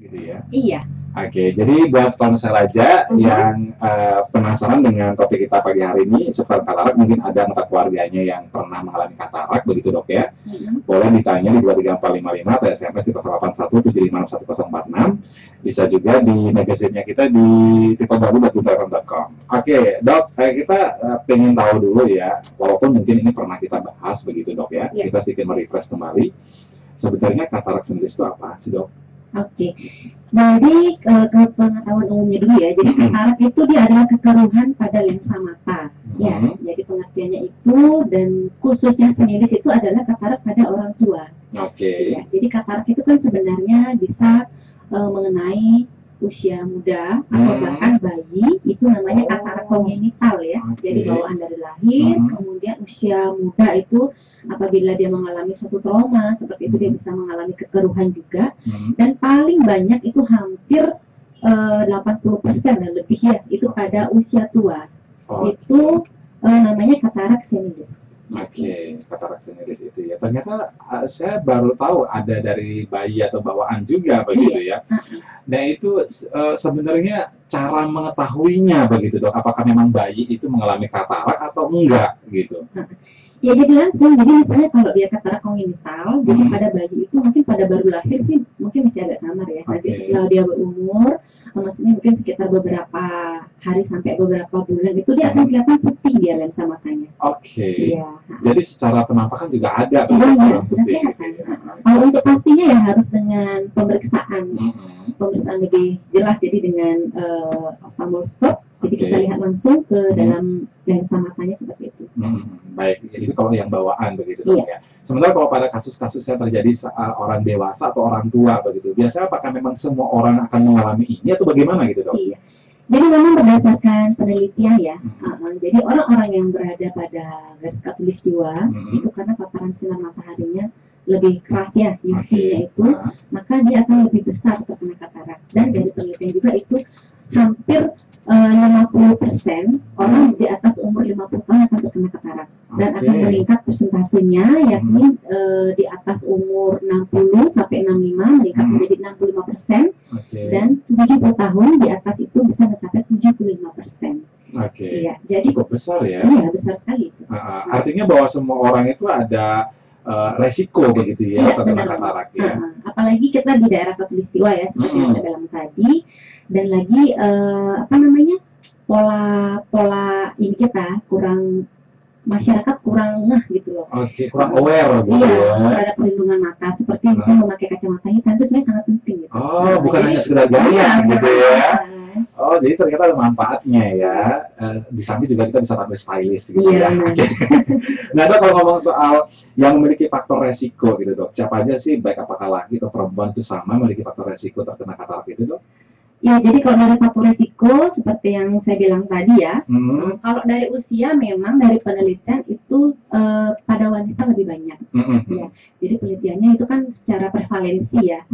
gitu ya. Iya. Oke, jadi buat ponsel aja yang penasaran dengan topik kita pagi hari ini seputar katarak, mungkin ada anggota keluarganya yang pernah mengalami katarak, begitu dok ya. Boleh ditanya di 23455 atau SMS di 08175611046. Bisa juga di magazinnya kita di www.gunturfm.com. Oke, dok, kita pengen tahu dulu ya, walaupun mungkin ini pernah kita bahas begitu dok ya, kita sedikit merefresh kembali. Sebenarnya katarak sendiri itu apa sih dok? Oke, jadi ke pengetahuan umumnya dulu ya. Jadi katarak itu dia adalah kekeruhan pada lensa mata. Ya, jadi pengertiannya itu, dan khususnya senilis itu adalah katarak pada orang tua. Oke. Ya, jadi katarak itu kan sebenarnya bisa mengenai usia muda atau bahkan bayi, itu namanya katarak kongenital ya. Jadi bawaan dari lahir, kemudian usia muda itu apabila dia mengalami suatu trauma seperti itu dia bisa mengalami kekeruhan juga, dan paling banyak itu hampir 80% dan lebih ya itu pada usia tua. Itu namanya katarak senilis. Oke, katarak senilis itu ya. Ternyata saya baru tahu ada dari bayi atau bawaan juga begitu ya. Nah itu sebenarnya cara mengetahuinya begitu dok. Apakah memang bayi itu mengalami katarak atau enggak gitu? Ya jadi langsung, jadi misalnya kalau dia katarak kongenital, jadi pada bayi itu mungkin pada baru lahir sih mungkin masih agak samar ya. Nanti setelah dia berumur, maksudnya mungkin sekitar beberapa hari sampai beberapa bulan itu dia akan kelihatan putih dia lensa matanya. Oke. Ya. Jadi secara penampakan juga ada. Sudah kelihatan. Kalau untuk pastinya ya harus dengan pemeriksaan, pemeriksaan lebih jelas, jadi dengan ophthalmoscope. Jadi kita lihat langsung ke dalam lensa matanya seperti itu. Baik, jadi itu kalau yang bawaan begitu dok ya. Sementara kalau pada kasus-kasus yang terjadi orang dewasa atau orang tua begitu, biasanya apakah memang semua orang akan mengalami ini atau bagaimana gitu dok? Iya. Jadi memang berdasarkan penelitian ya, jadi orang-orang yang berada pada garis khatulistiwa itu karena paparan sinar mataharinya lebih keras ya, UV-nya itu, maka dia akan lebih besar terkena katarak. Dan dari penelitian juga itu hampir 50% orang di atas umur 50 tahun akan terkena katarak, dan akan meningkat persentasenya, yakni di atas umur 60 sampai 65 meningkat menjadi 65%, dan 70 tahun di atas itu bisa mencapai 75%. Iya, jadi cukup besar ya. Iya, besar sekali itu. Artinya bahwa semua orang itu ada resiko begitu ya terkena katarak ya. Apalagi kita di daerah khatulistiwa ya, seperti yang saya bilang tadi, dan lagi pola ini kita kurang, masyarakat kurang ngeh gitu loh. Kurang aware gitu ya. Terhadap perlindungan mata, seperti misalnya memakai kacamata hitam itu sebenarnya sangat penting gitu. Bukan hanya sekedar gaya gitu ya. Jadi ternyata ada manfaatnya ya. Di samping juga kita bisa tampil stylish gitu ya. Nah dok, kalau ngomong soal yang memiliki faktor resiko gitu dok, siapa aja sih, baik apakah laki atau perempuan itu sama memiliki faktor resiko terkena katarak itu dok? Ya, jadi kalau dari faktor resiko seperti yang saya bilang tadi ya, kalau dari usia memang dari penelitian itu pada wanita lebih banyak. Ya, jadi penelitiannya itu kan secara prevalensi ya,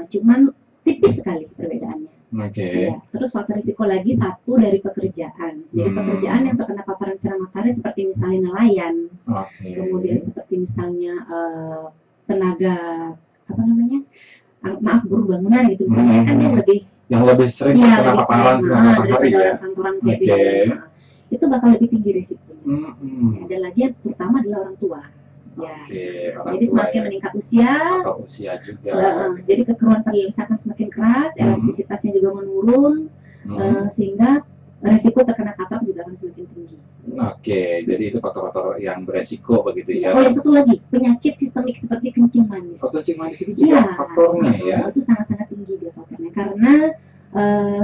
cuman tipis sekali perbedaannya. Ya, terus faktor risiko lagi satu dari pekerjaan. Jadi pekerjaan yang terkena paparan sinar matahari seperti misalnya nelayan, kemudian seperti misalnya tenaga buruh bangunan gitu misalnya, kan dia lebih sering terkena paparan sinar matahari ya. Kantoran kayak gitu. Itu bakal lebih tinggi risikonya. Dan lagi yang terutama adalah orang tua. Ya, jadi semakin meningkat usia, juga. Jadi kekeruhan pada lensa akan semakin keras, elastisitasnya juga menurun, sehingga resiko terkena katarak juga akan semakin tinggi. Jadi itu faktor-faktor yang beresiko begitu ya. Yang satu lagi, penyakit sistemik seperti kencing manis. Kencing manis itu juga faktornya ya. Itu sangat-sangat tinggi dia faktornya, karena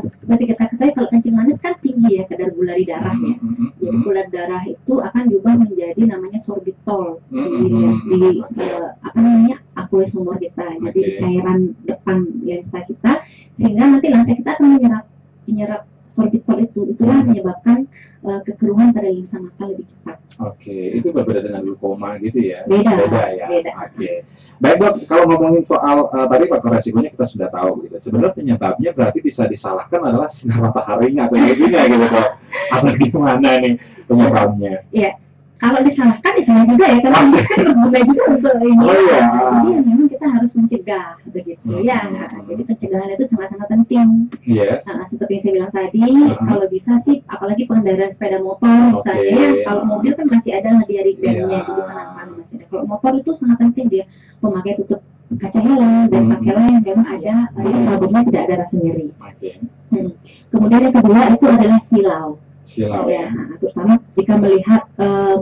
seperti kita ketahui kalau kencing manis kan tinggi ya kadar gula di darahnya. Jadi gula darah itu akan diubah menjadi namanya sorbitol di aqueous humor kita, jadi di cairan depan lensa kita, sehingga nanti lensa kita akan menyerap sorbitol itu. Itulah menyebabkan kekeruhan pada lensa mata lebih cepat. Itu berbeda dengan glaukoma gitu ya? Beda ya? Beda. Baik dok, kalau ngomongin soal tadi faktor resikonya kita sudah tahu gitu. Sebenarnya penyebabnya berarti bisa disalahkan adalah sinar mataharinya atau UV-nya gitu dok? Atau gimana nih penyebabnya? Iya, kalau disalahkan ya salah juga ya, karena ini kan berguna juga untuk ini. Iya. Jadi memang kita harus mencegah begitu ya. Jadi pencegahan itu sangat-sangat penting. Yes. Seperti yang saya bilang tadi, kalau bisa sih, apalagi pengendara sepeda motor misalnya ya, kalau mobil kan masih ada dari remnya, jadi penampilan masih ada. Kalau motor itu sangat penting dia memakai tutup kaca helm dan pakailah yang memang ada yang kabinnya tidak ada rasa nyeri. Kemudian yang kedua itu adalah silau. Ya, terutama jika melihat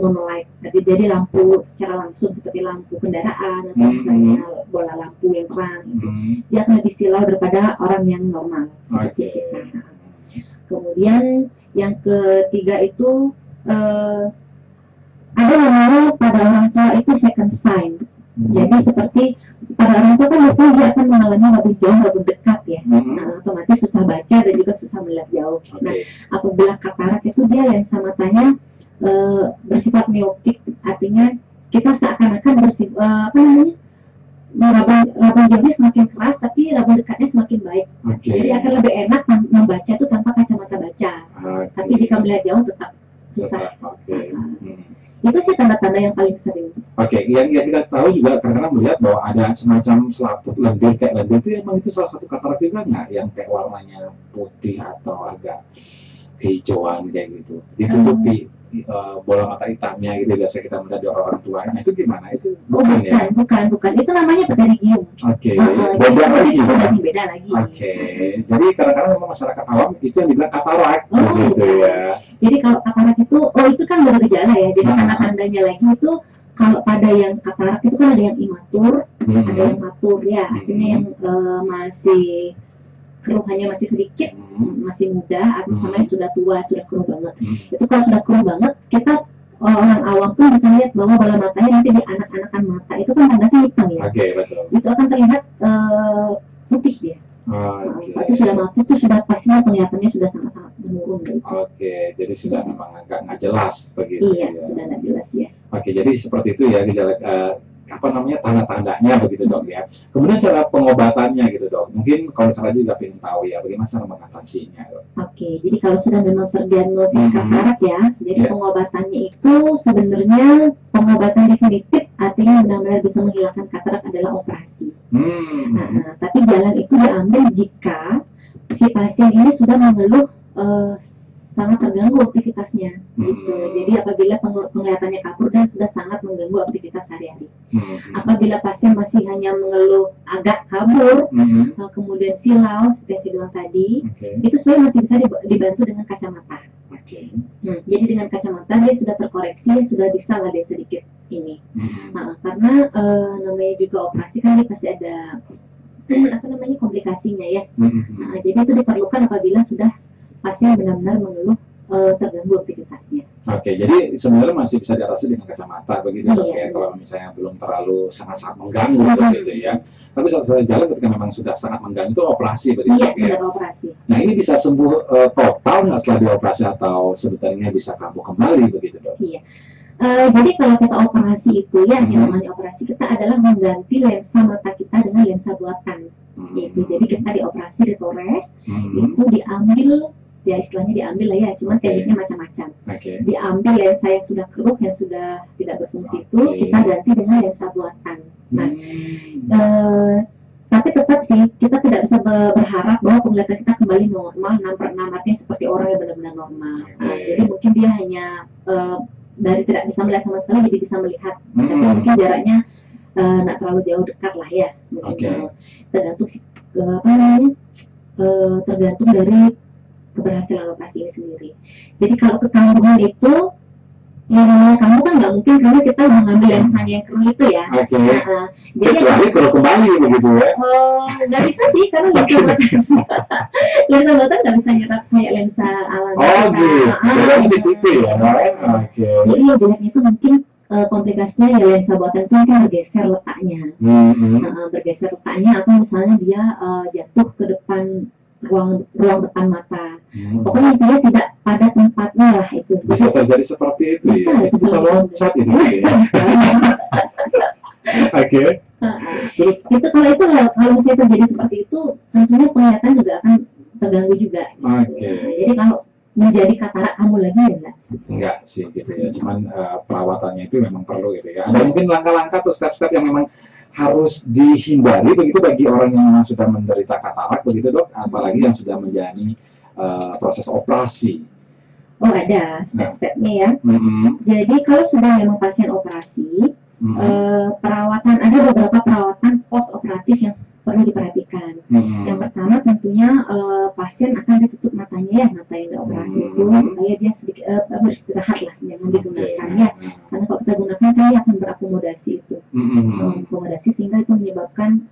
monolight, jadi lampu secara langsung seperti lampu kendaraan atau misalnya bola lampu yang terang, dia akan lebih silau daripada orang yang normal seperti kita. Kemudian yang ketiga itu ada namanya pada orang tua itu second sign. Jadi seperti pada orang tua kan biasanya dia akan mengalami rabun jauh, rabun dekat ya. Otomatis susah baca dan juga susah melihat jauh. Nah, apabila katarak itu dia lensa matanya bersifat miopik, artinya kita seakan-akan rabun jauhnya semakin keras, tapi rabun dekatnya semakin baik. Jadi akan lebih enak membaca itu tanpa kacamata baca. Tapi jika melihat jauh tetap susah. Itu sih tanda-tanda yang paling sering. Yang kita tahu juga kadang-kadang melihat bahwa ada semacam selaput lendir, kayak lendir itu emang itu salah satu katarak juga nggak, yang kayak warnanya putih atau agak kehijauan kayak gitu, ditutupi bola mata hitamnya gitu, biasa kita melihat di orang tua. Nah itu gimana? Itu bukan ya? Bukan. Itu namanya pterygium. Beda lagi. Jadi kadang-kadang memang masyarakat awam itu yang dibilang katarak, gitu ya. Jadi kalau katarak itu kan baru gejala ya. Jadi tanda-tandanya lagi itu kalau pada yang katarak itu kan ada yang imatur, ada yang matur ya. Artinya yang masih keruhannya masih sedikit, masih muda, atau sama yang sudah tua, sudah keruh banget. Itu kalau sudah keruh banget, kita orang awam pun bisa lihat bahwa bola matanya nanti di anak-anakan mata itu kan tandanya hitam ya. Betul. Itu akan terlihat putih dia. Itu sudah mati, itu sudah pastinya penglihatannya sudah sangat-sangat menurun gitu. Jadi sudah memang agak nggak jelas begitu. Iya, ya. Sudah nggak jelas ya. Jadi seperti itu ya gejala tanda-tandanya begitu dok ya. Kemudian cara pengobatannya gitu dok. Mungkin kalau misalnya juga pengen tahu ya bagaimana cara mengatasinya dok. Jadi kalau sudah memang terdiagnosis katarak ya, jadi pengobatannya itu sebenarnya pengobatan definitif, artinya benar-benar bisa menghilangkan katarak adalah operasi. Tapi jalan itu diambil jika si pasien ini sudah mengeluh sangat terganggu aktivitasnya gitu. Jadi apabila penglihatannya kabur dan sudah sangat mengganggu aktivitas sehari-hari. Apabila pasien masih hanya mengeluh agak kabur, kemudian silau seperti yang saya bilang tadi, itu sebenarnya masih bisa dibantu dengan kacamata. Jadi dengan kacamata dia sudah terkoreksi, sudah bisa lah dia sedikit ini. Karena namanya juga operasi kan dia pasti ada komplikasinya ya. Jadi itu diperlukan apabila sudah pasien benar-benar mengeluh terganggu aktivitasnya. Jadi sebenarnya masih bisa diatasi dengan kacamata begitu dok ya, kalau misalnya belum terlalu sangat-sangat mengganggu begitu ya. Tapi satu jalan ketika memang sudah sangat mengganggu itu operasi begitu ya. Benar, operasi. Nah ini bisa sembuh total nggak setelah dioperasi atau sebetulnya bisa kambuh kembali begitu dok? Jadi kalau kita operasi itu ya, yang namanya operasi kita adalah mengganti lensa mata kita dengan lensa buatan. Jadi kita dioperasi, ditoreh, itu diambil, ya istilahnya diambil lah ya, cuman tekniknya macam-macam. Diambil lensa yang sudah keruh, yang sudah tidak berfungsi itu, kita ganti dengan lensa buatan. Nah, tapi tetap sih, kita tidak bisa berharap bahwa penglihatan kita kembali normal, 6/6, artinya seperti orang yang benar-benar normal. Jadi mungkin dia hanya dari tidak bisa melihat sama sekali jadi bisa melihat, tapi mungkin jaraknya nggak terlalu jauh, dekat lah ya. Tergantung tergantung dari keberhasilan operasi ini sendiri. Jadi kalau kekambuhan itu, yang namanya kambuh kan nggak mungkin karena kita mengambil lensanya yang keruh itu ya. Jadi kecuali kalau kembali begitu ya. Nggak bisa sih, karena lensa buatan nggak bisa nyerap kayak lensa alami. Jadi di situ ya. Jadi yang jeleknya itu mungkin komplikasinya ya lensa buatan itu mungkin bergeser letaknya, bergeser letaknya, atau misalnya dia jatuh ke depan ruang depan mata. Pokoknya intinya tidak pada tempatnya lah itu. Bisa terjadi seperti itu ya. Bisa loncat ini. Terus itu kalau misalnya terjadi seperti itu, tentunya penglihatan juga akan terganggu juga. Jadi kalau menjadi katarak kamu lagi ya enggak? Enggak sih gitu ya, cuman perawatannya itu memang perlu gitu ya. Ada mungkin langkah-langkah atau step-step yang memang harus dihindari begitu bagi orang yang sudah menderita katarak begitu dok, apalagi yang sudah menjalani proses operasi. Oh ada step-stepnya ya. Jadi kalau sudah memang pasien operasi, perawatan, ada beberapa perawatan post operatif yang perlu diperhatikan. Yang pertama tentunya pasien akan ditutup matanya ya, mata yang dioperasi itu supaya dia sedikit beristirahat lah, jangan digunakan ya. Karena kalau kita gunakan kan dia akan berakomodasi itu, akomodasi sehingga itu menyebabkan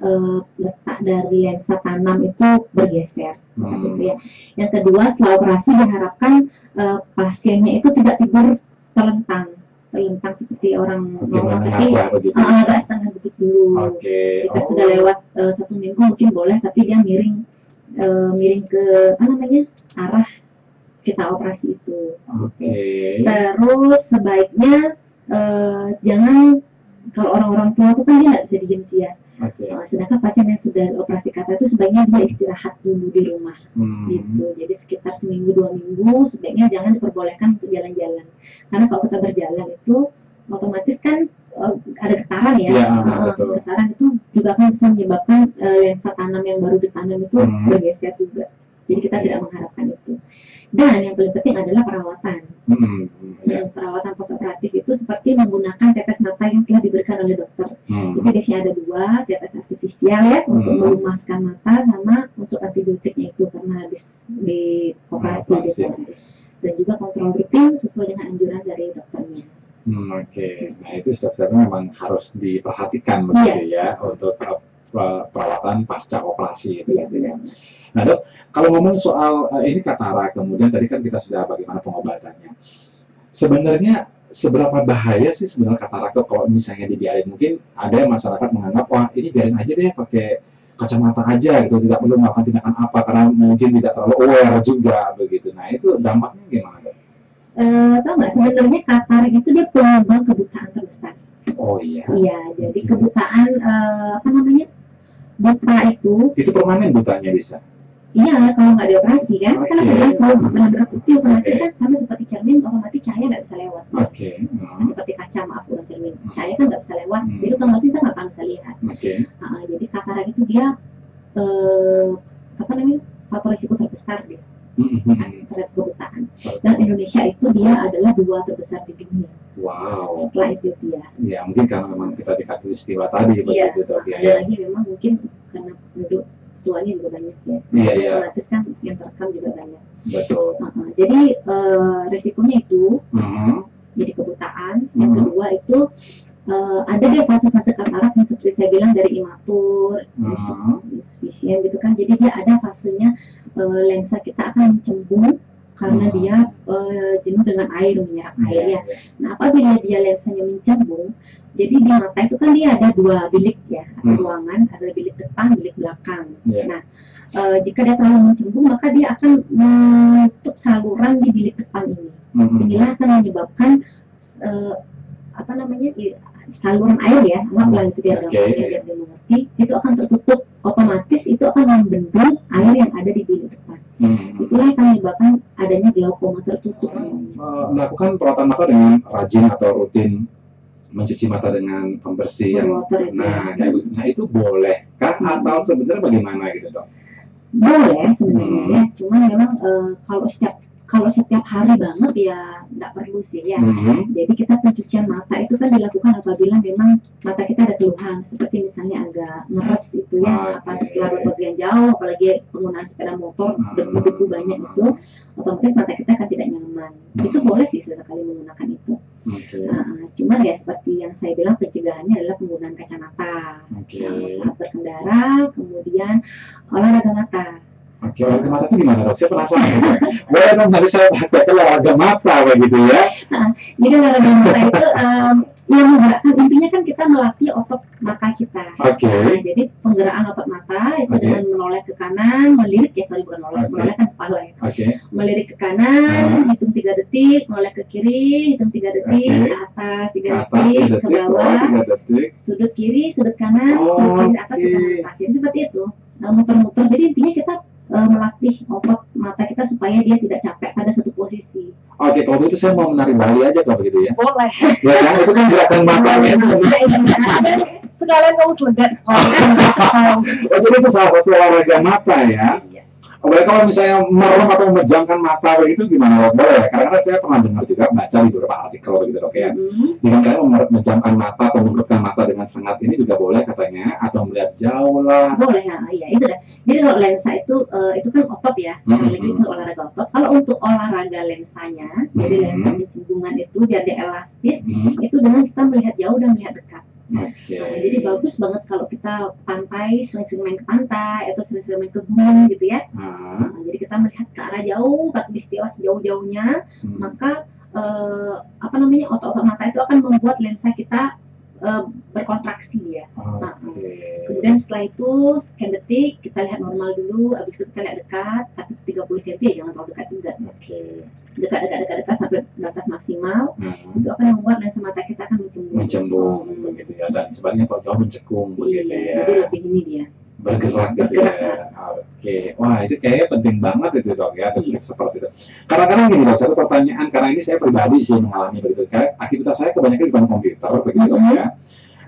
letak dari lensa tanam itu bergeser seperti itu ya. Yang kedua setelah operasi diharapkan pasiennya itu tidak tidur terlentang seperti orang normal, tapi agak setengah duduk dulu. Jika sudah lewat 1 minggu mungkin boleh, tapi dia miring ke arah kita operasi itu. Terus sebaiknya jangan, kalau orang-orang tua itu kan dia nggak bisa diem sih ya. Sedangkan pasien yang sudah operasi kata itu sebaiknya dia istirahat dulu di rumah gitu. Jadi sekitar 1-2 minggu sebaiknya jangan diperbolehkan untuk jalan-jalan, karena kalau kita berjalan itu otomatis kan ada getaran ya, getaran itu juga akan bisa menyebabkan lensa tanam yang baru ditanam itu bergeser juga. Jadi kita tidak mengharapkan itu. Dan yang paling penting adalah perawatan. Perawatan postoperatif itu seperti menggunakan tetes mata yang telah diberikan oleh dokter. Itu biasanya ada 2, tetes artifisial ya untuk melumaskan mata, sama untuk antibiotiknya itu karena habis dioperasi gitu. Dan juga kontrol rutin sesuai dengan anjuran dari dokternya. Nah itu step-stepnya memang harus diperhatikan begitu ya untuk perawatan pasca operasi gitu ya. Nah dok, kalau ngomong soal ini katarak, kemudian tadi kan kita sudah bagaimana pengobatannya. Sebenarnya seberapa bahaya sih sebenarnya katarak dok kalau misalnya dibiarin? Mungkin ada yang masyarakat menganggap wah ini biarin aja deh pakai kacamata aja gitu, tidak perlu melakukan tindakan apa karena mungkin tidak terlalu aware juga begitu. Nah itu dampaknya gimana dok? Tahu nggak sebenarnya katarak itu dia penyumbang kebutaan terbesar. Oh iya. Iya, jadi kebutaan buta itu permanen butanya bisa. Iya, kalau nggak dioperasi kan, kan kalau benar-benar putih otomatis kan sama seperti cermin, otomatis cahaya nggak bisa lewat. Seperti kaca, maaf bukan cermin, cahaya kan nggak bisa lewat, jadi otomatis kita nggak akan bisa lihat. Jadi katarak itu dia faktor risiko terbesar deh terhadap kebutaan. Dan Indonesia itu dia adalah 2 terbesar di dunia. Wow. Setelah Ethiopia. Ya mungkin karena memang kita di Katulistiwa tadi. Iya. Ada lagi memang mungkin karena penduduk tuanya juga banyak ya. Otomatis kan yang terekam juga banyak. Betul. Jadi risikonya itu jadi kebutaan. Yang kedua itu ada deh fase-fase katarak yang seperti saya bilang dari imatur, insufisien gitu kan. Jadi dia ada fasenya lensa kita akan mencembung karena dia jenuh dengan air, menyerap air ya. Nah apabila dia lensanya mencembung, jadi di mata itu kan dia ada 2 bilik ya, ruangan, ada bilik depan, bilik belakang. Nah jika dia terlalu mencembung maka dia akan menutup saluran di bilik depan ini. Inilah akan menyebabkan saluran air ya, maaf itu biar gampangnya biar dia mengerti, itu akan tertutup, otomatis itu akan membendung air yang ada di bilik depan. Itulah yang menyebabkan adanya glaukoma tertutup. Melakukan perawatan mata dengan rajin atau rutin mencuci mata dengan pembersih yang nah itu bolehkah atau sebenarnya bagaimana gitu dok? Boleh sebenarnya ya, cuman memang kalau setiap hari banget ya nggak perlu sih ya. Jadi kita pencucian mata itu kan dilakukan apabila memang mata kita ada keluhan seperti misalnya agak ngeres itu ya, setelah bepergian jauh, apalagi penggunaan sepeda motor, debu-debu banyak itu, otomatis mata kita akan tidak nyaman. Itu boleh sih sesekali menggunakan itu. Cuman ya seperti yang saya bilang, pencegahannya adalah penggunaan kacamata saat berkendara, kemudian olahraga mata. Olahraga mata itu gimana dok? Saya penasaran. Boleh dong, tadi saya pakai olahraga mata begitu ya. Jadi olahraga mata itu yang menggerakkan, intinya kan kita melatih otot mata kita. Jadi penggeraan otot mata itu dengan menoleh ke kanan, melirik menoleh kan kepala ya. Melirik ke kanan, hitung 3 detik, menoleh ke kiri, hitung 3 detik, ke atas 3 detik, ke bawah, sudut kiri, sudut kanan, sudut kiri, atas, sudut kanan, atas. Jadi seperti itu, muter-muter. Jadi intinya kita melatih otot mata kita kita supaya dia tidak capek pada satu posisi. Oke, kalau begitu saya mau menari Bali aja kalau begitu ya. Boleh. Ya kan, itu kan gerakan mata ya. Sekalian kamu selegat. Oh, jadi itu salah satu olahraga mata ya. Boleh kalau misalnya merem atau memejamkan mata begitu gimana? Boleh ya? Karena saya pernah dengar juga baca di beberapa artikel begitu dok ya. Dengan cara memejamkan mata atau menundukkan mata dengan sengat ini juga boleh katanya, atau melihat jauh lah. Boleh ya, iya itu dah. Jadi kalau lensa itu kan otot ya, sekali lagi itu olahraga otot. Kalau untuk olahraga lensanya, jadi lensa pencembungan itu biar dia elastis, itu dengan kita melihat jauh dan melihat dekat. Okay. Nah, jadi bagus banget kalau kita pantai, sering-sering main ke pantai atau sering-sering main ke gunung gitu ya. Nah, jadi kita melihat ke arah jauh, khatulistiwa sejauh-jauhnya, maka otot-otot mata itu akan membuat lensa kita berkontraksi ya. Kemudian setelah itu sekian detik kita lihat normal dulu, habis itu kita lihat dekat, tapi 30 cm ya, jangan terlalu dekat juga. Dekat sampai batas maksimal, itu akan membuat lensa mata kita akan mencembung begitu ya, dan sebaliknya kalau jauh mencekung begitu ya. Jadi lebih ini dia. Bergerak gitu ya. Oke. Wah, itu kayaknya penting banget itu dok ya, tips seperti itu. Kadang-kadang gini dok, satu pertanyaan, karena ini saya pribadi sih mengalami begitu. Kayak aktivitas saya kebanyakan di depan komputer begitu dok ya.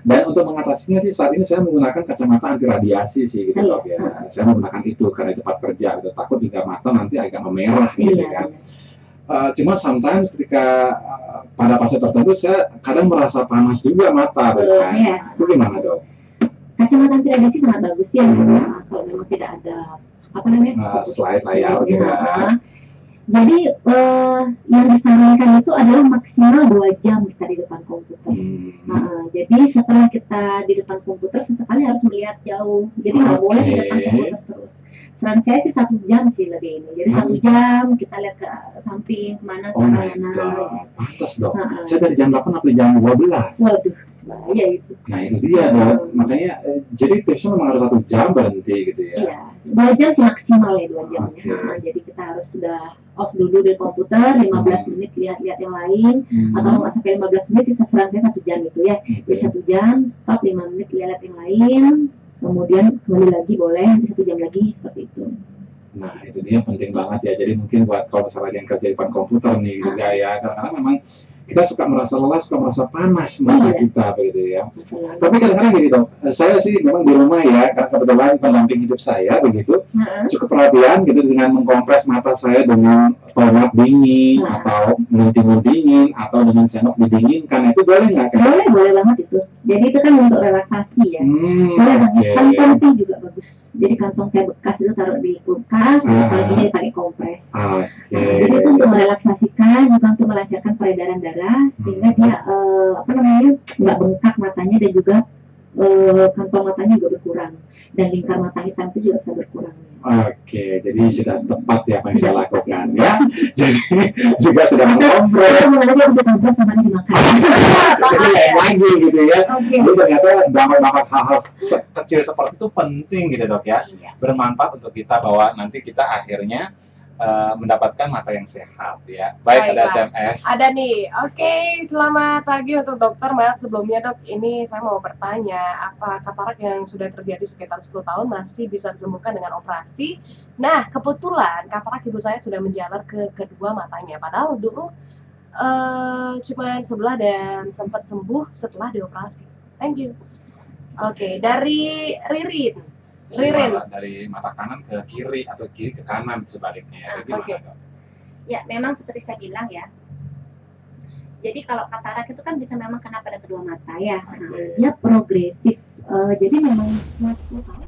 Dan untuk mengatasinya sih saat ini saya menggunakan kacamata anti radiasi sih gitu dok ya. Saya menggunakan itu karena cepat kerja gitu. Takut juga mata nanti agak memerah gitu kan. Cuma sometimes ketika pada fase tertentu saya kadang merasa panas juga mata, kan? Itu gimana dok? Kacamata anti radiasi sangat bagus ya, kalau memang tidak ada slide layar gitu. Jadi yang disarankan itu adalah maksimal 2 jam kita di depan komputer. Jadi setelah kita di depan komputer sesekali harus melihat jauh. Jadi nggak boleh di depan komputer terus. Saran saya sih 1 jam sih lebih ini. Jadi 1 jam kita lihat ke samping kemana ke mana. Pantas dong. Saya dari jam 8 sampai jam 12. Waduh, bahaya itu. Nah itu dia dong. Makanya jadi tipsnya memang harus 1 jam berhenti gitu ya. Iya, 2 jam sih maksimal ya 2 jam. Jadi kita harus sudah off dulu dari komputer, 15 menit lihat-lihat yang lain, atau nggak sampai 15 menit sih saran saya 1 jam gitu ya. Jadi 1 jam, stop 5 menit lihat-lihat yang lain, kemudian kembali lagi boleh, nanti 1 jam lagi seperti itu. Nah itu dia penting banget ya. Jadi mungkin buat kalau misalnya yang kerja di depan komputer nih juga ya, karena memang kita suka merasa lelah, suka merasa panas mata kita begitu ya. Tapi kadang-kadang gini dok, saya sih memang di rumah ya, karena kebetulan pendamping hidup saya begitu, cukup perhatian gitu dengan mengkompres mata saya dengan tomat dingin atau mentimun dingin atau dengan sendok didinginkan, itu boleh nggak? Boleh banget itu. Jadi itu kan untuk relaksasi ya. Boleh banget. Kantong teh juga bagus. Jadi kantong teh bekas itu taruh di kulkas, apalagi dia pakai kompres. Jadi itu untuk merelaksasikan, juga untuk melancarkan peredaran darah, sehingga dia nggak bengkak matanya, dan juga kantong matanya juga berkurang, dan lingkar mata hitam itu juga bisa berkurang. Oke, jadi sudah tepat ya apa yang saya lakukan ya. Jadi juga sudah mengkompres. Kompres sama dimakan. Jadi lain lagi gitu ya. Jadi ternyata dapat hal-hal kecil seperti itu penting gitu dok ya. Bermanfaat untuk kita, bahwa nanti kita akhirnya mendapatkan mata yang sehat ya. Baik, ada SMS. Ada nih. Oke, selamat pagi untuk dokter. Maaf sebelumnya dok, ini saya mau bertanya, apa katarak yang sudah terjadi sekitar 10 tahun masih bisa disembuhkan dengan operasi? Nah, kebetulan katarak ibu saya sudah menjalar ke kedua matanya. Padahal dulu cuma sebelah dan sempat sembuh setelah dioperasi. Thank you. Oke, dari Ririn. Dari mata kanan ke kiri atau kiri ke kanan sebaliknya ya. Ya, memang seperti saya bilang ya. Jadi kalau katarak itu kan bisa memang kena pada kedua mata ya. Dia progresif. Jadi memang setelah 10 tahun